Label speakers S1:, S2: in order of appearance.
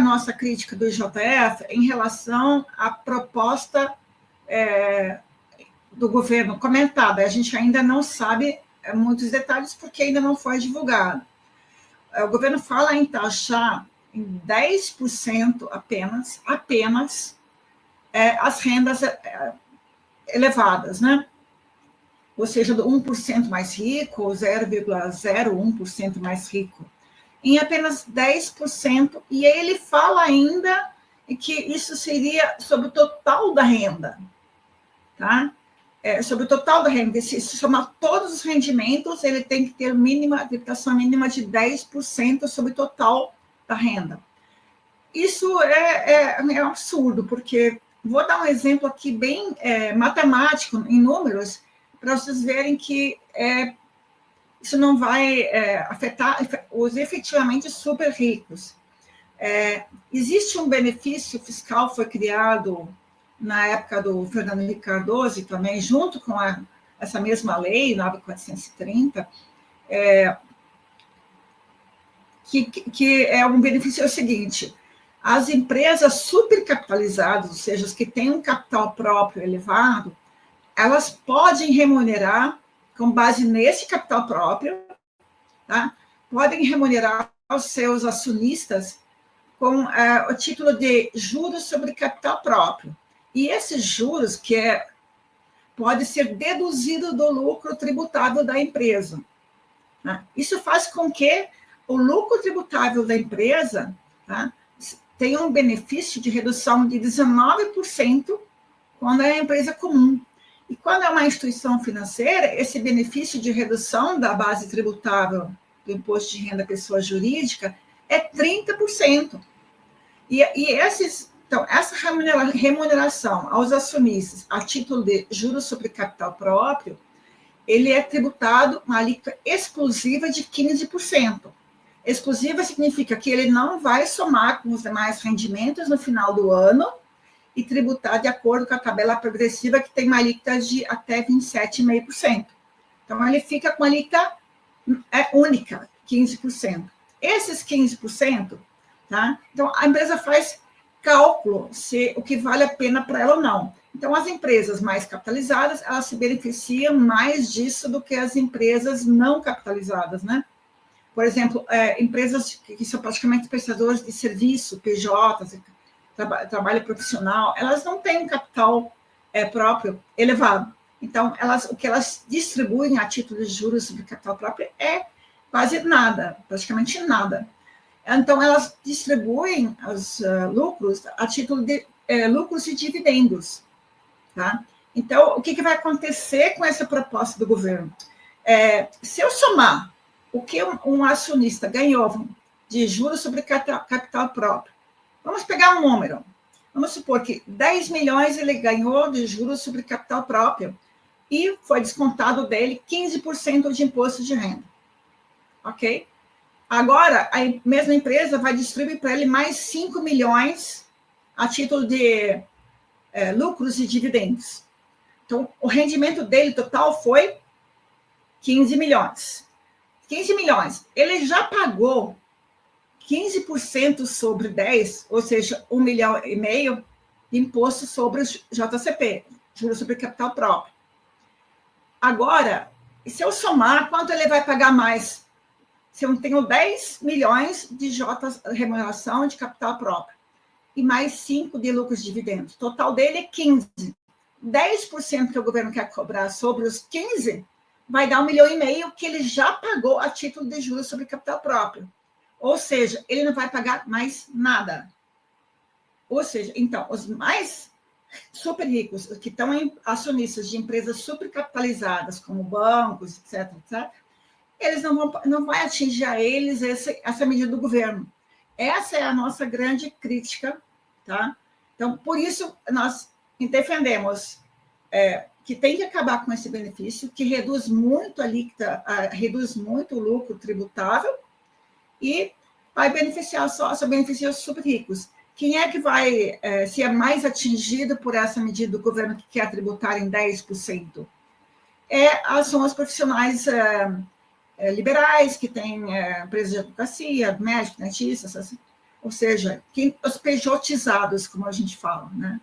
S1: nossa crítica do IJF em relação à proposta do governo comentada. A gente ainda não sabe muitos detalhes, porque ainda não foi divulgado. O governo fala em taxar em 10% apenas as rendas elevadas, né? Ou seja, do 1% mais rico, ou 0,01% mais rico, em apenas 10%, e ele fala ainda que isso seria sobre o total da renda, tá? Sobre o total da renda, se somar todos os rendimentos, ele tem que ter tributação mínima de 10% sobre o total da renda. Isso é um absurdo, porque vou dar um exemplo aqui bem matemático, em números, para vocês verem que isso não vai afetar os efetivamente super ricos. Existe um benefício fiscal, foi criado na época do Fernando Henrique Cardoso, também junto com essa mesma lei, 9.430, que é um benefício seguinte: as empresas supercapitalizadas, ou seja, as que têm um capital próprio elevado, elas podem remunerar, com base nesse capital próprio, tá? Podem remunerar os seus acionistas com o título de juros sobre capital próprio. E esses juros pode ser deduzido do lucro tributável da empresa, tá? Isso faz com que o lucro tributável da empresa, tá, tenha um benefício de redução de 19% quando é empresa comum. E quando é uma instituição financeira, esse benefício de redução da base tributável do imposto de renda pessoa jurídica é 30%. Então, essa remuneração aos acionistas a título de juros sobre capital próprio, ele é tributado uma alíquota exclusiva de 15%. Exclusiva significa que ele não vai somar com os demais rendimentos no final do ano e tributar de acordo com a tabela progressiva, que tem uma alíquota de até 27,5%. Então, ele fica com a alíquota única, 15%. Esses 15%, tá? Então, a empresa faz cálculo se o que vale a pena para ela ou não. Então, as empresas mais capitalizadas, elas se beneficiam mais disso do que as empresas não capitalizadas, né? Por exemplo, empresas que são praticamente prestadores de serviço, PJ, trabalho profissional, elas não têm um capital próprio elevado. Então, o que elas distribuem a título de juros sobre capital próprio é quase nada, praticamente nada. Então, elas distribuem os lucros a título de lucros e dividendos, tá? Então, o que vai acontecer com essa proposta do governo? Se eu somar o que um acionista ganhou de juros sobre capital próprio, vamos pegar um número. Vamos supor que 10 milhões ele ganhou de juros sobre capital próprio e foi descontado dele 15% de imposto de renda. Ok? Agora, a mesma empresa vai distribuir para ele mais 5 milhões a título de lucros e dividendos. Então, o rendimento dele total foi 15 milhões. 15 milhões. Ele já pagou 15% sobre 10, ou seja, 1,5 milhão de imposto sobre o JCP, juros sobre capital próprio. Agora, se eu somar, quanto ele vai pagar mais? Se eu tenho 10 milhões de remuneração de capital próprio e mais 5 de lucros e dividendos, o total dele é 15. 10% que o governo quer cobrar sobre os 15 vai dar 1,5 milhão que ele já pagou a título de juros sobre capital próprio. Ou seja, ele não vai pagar mais nada. Ou seja, então, os mais super ricos, que estão em acionistas de empresas supercapitalizadas, como bancos, etc., eles não vai atingir a eles essa medida do governo. Essa é a nossa grande crítica, tá? Então, por isso, nós defendemos que tem que acabar com esse benefício, que reduz muito a alíquota, reduz muito o lucro tributável e vai beneficiar só beneficiar os super ricos. Quem é que vai ser mais atingido por essa medida do governo que quer tributar em 10%? São os profissionais liberais, que têm empresas de advocacia, médicos, dentistas, ou seja, os pejotizados, como a gente fala, né?